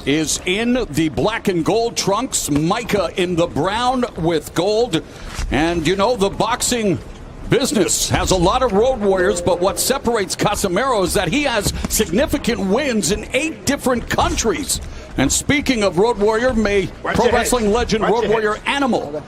is in the black and gold trunks. Micah in the brown with gold. And you know, the boxing business has a lot of road warriors, but what separates Casimero is that he has significant wins in 8 different countries. And speaking of road warrior, may pro wrestling legend Road Warrior Animal,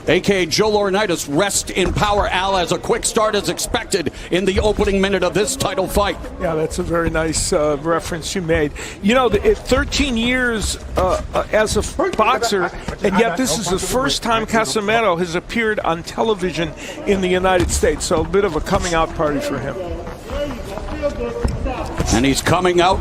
a.k.a. Joe Laurinaitis, rest in power. Al, as a quick start as expected in the opening minute of this title fight. Yeah, that's a very nice reference you made. You know, 13 years as a boxer, and yet this is the first time Casimero has appeared on television in the United States. So a bit of a coming out party for him. And he's coming out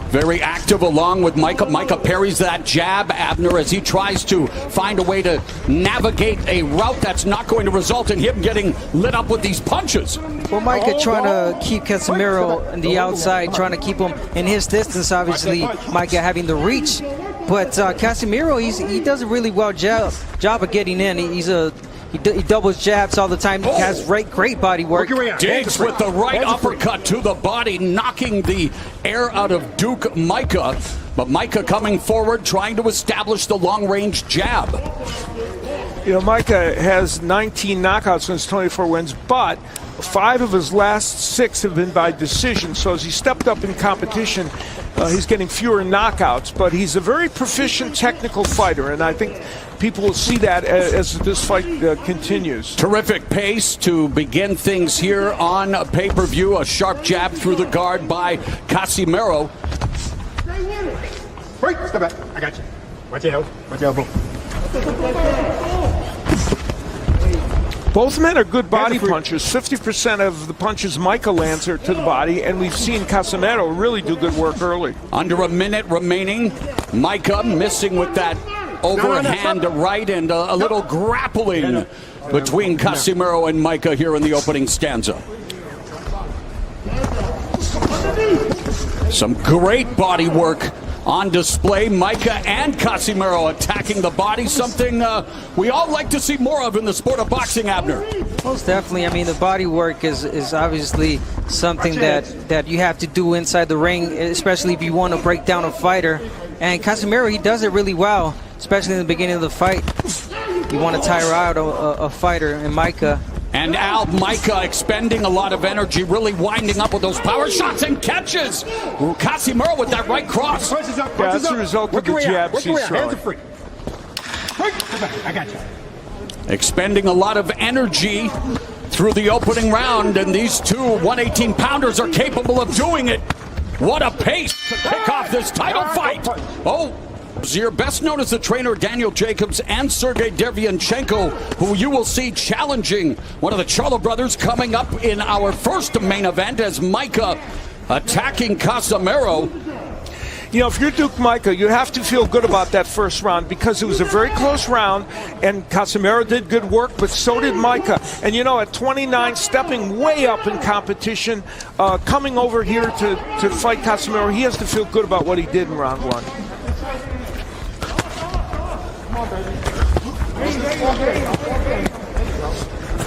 very active along with Micah. Micah parries that jab, Abner, as he tries to find a way to navigate a route that's not going to result in him getting lit up with these punches. Well, Micah trying to keep Casimero on the outside, trying to keep him in his distance. Obviously, Micah having the reach. But Casimero, he does a really well job of getting in. He doubles jabs all the time. He has great body work. Digs with the right uppercut to the body, knocking the air out of Duke Micah. But Micah coming forward, trying to establish the long-range jab. You know, Micah has 19 knockouts in his 24 wins, but 5 of his last 6 have been by decision. So as he stepped up in competition, he's getting fewer knockouts, but he's a very proficient technical fighter, and I think people will see that as this fight continues. Terrific pace to begin things here on pay-per-view. A sharp jab through the guard by Casimero. Wait, step back. I got you. Watch your elbow. Watch your elbow. Both men are good body punchers. 50% of the punches Micah lands are to the body, and we've seen Casimero really do good work early. Under a minute remaining. Micah missing with that overhand right, and a little grappling between Casimero and Micah here in the opening stanza. Some great body work on display. Micah and Casimero attacking the body, something we all like to see more of in the sport of boxing, Abner. Most definitely. I mean, the body work is obviously something that you have to do inside the ring, especially if you want to break down a fighter. And Casimero, he does it really well, especially in the beginning of the fight. You want to tire out a fighter, and Micah. And Al, Micah expending a lot of energy, really winding up with those power shots and catches. Casimero with that right cross. Yeah, that's the result of the jabs he's throwing. I got you. Expending a lot of energy through the opening round, and these two 118-pounders are capable of doing it. What a pace to kick off this title fight. Oh, Zier, best known as the trainer Daniel Jacobs and Sergey Derevyanchenko, who you will see challenging one of the Charlo brothers coming up in our first main event as Micah attacking Casimero. You know, if you're Duke Micah, you have to feel good about that first round because it was a very close round, and Casimero did good work, but so did Micah. And you know, at 29, stepping way up in competition, coming over here to fight Casimero, he has to feel good about what he did in round 1.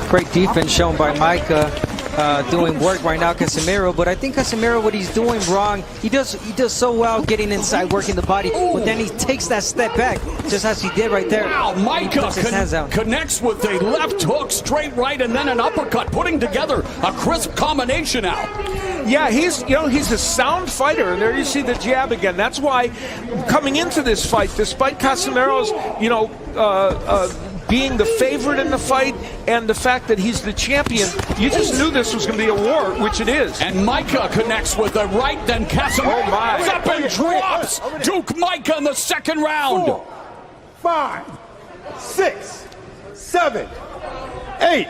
Great defense shown by Micah, doing work right now, Casimero. But I think Casimero, what he's doing wrong, he does so well getting inside, working the body, but then he takes that step back, just as he did right there. Wow, Micah connects with a left hook, straight right, and then an uppercut, putting together a crisp combination out. Yeah, he's a sound fighter, and there you see the jab again. That's why coming into this fight, despite Casimero's, being the favorite in the fight and the fact that he's the champion, you just knew this was going to be a war, which it is. And Micah connects with a right, then Casimero goes up and drops Duke Micah in the second round. 4, 5, 6, 7, 8.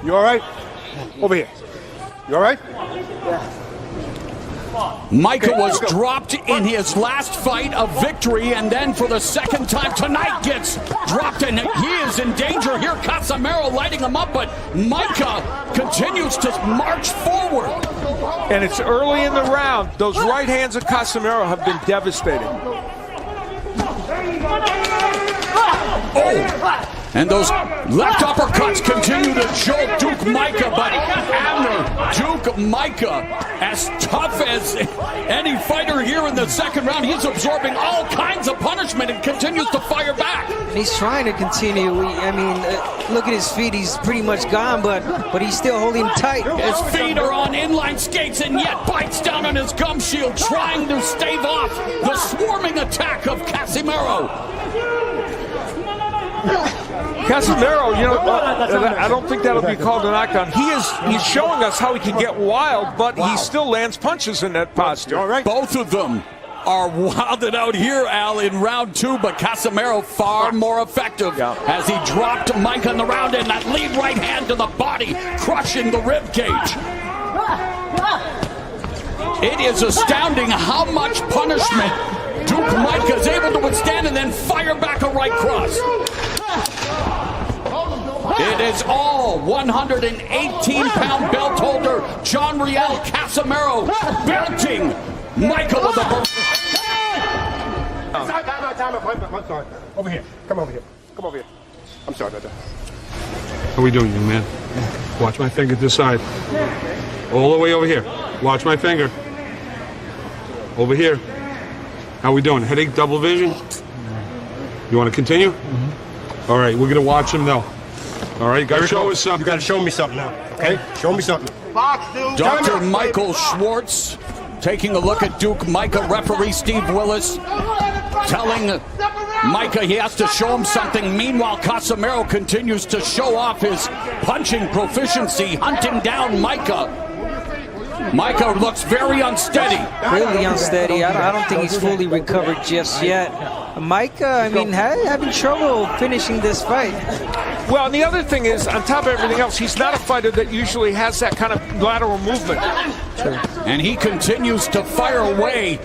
You all right? Over here. You all right? Yeah. Micah was dropped in his last fight of victory, and then for the second time tonight gets dropped, and he is in danger here. Casimero lighting him up, but Micah continues to march forward. And it's early in the round. Those right hands of Casimero have been devastating. Oh! And those left uppercuts continue to jolt Duke Micah, but Abner, Duke Micah, as tough as any fighter here in the second round, he's absorbing all kinds of punishment and continues to fire back. And he's trying to continue. I mean, look at his feet. He's pretty much gone, but he's still holding tight. His feet are on inline skates and yet bites down on his gum shield, trying to stave off the swarming attack of Casimero. Casimero, you know, I don't think that'll be called a knockdown. He's showing us how he can get wild, but he still lands punches in that posture. All right. Both of them are wilded out here, Al, in round two, but Casimero far more effective as he dropped Micah in the round, and that lead right hand to the body, crushing the rib cage. It is astounding how much punishment Duke Micah is able to withstand and then fire back a right cross. It is all 118-pound belt holder Johnriel Casimero belting Micah with a... I'm sorry. Over here. Come over here. Come over here. I'm sorry about that. How we doing, young man? Watch my finger this side. All the way over here. Watch my finger. Over here. How we doing? Headache, double vision? You want to continue? All right, we're going to watch him, though. All right, you got to show us something. You got to show me something now, okay? Show me something. Dr. Michael Schwartz taking a look at Duke Micah. Referee Steve Willis telling Micah he has to show him something. Meanwhile, Casimero continues to show off his punching proficiency, hunting down Micah. Micah looks very unsteady. Really unsteady. I don't think he's fully recovered just yet. Micah, I mean, having trouble finishing this fight. Well, and the other thing is, on top of everything else, he's not a fighter that usually has that kind of lateral movement. And he continues to fire away.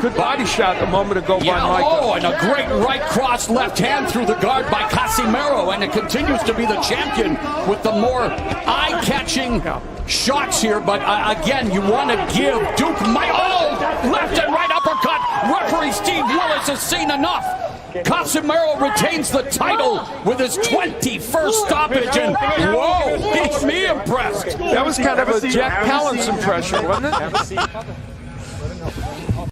Good body shot a moment ago by Micah. Oh, and a great right cross left hand through the guard by Casimero, and it continues to be the champion with the more eye-catching shots here. But again, you want to give Duke Micah, oh, left and right uppercut. Referee Steve Willis has seen enough. Casimero retains the title with his 21st stoppage, and whoa, makes me impressed. That was kind of a Jack Palance impression, wasn't it?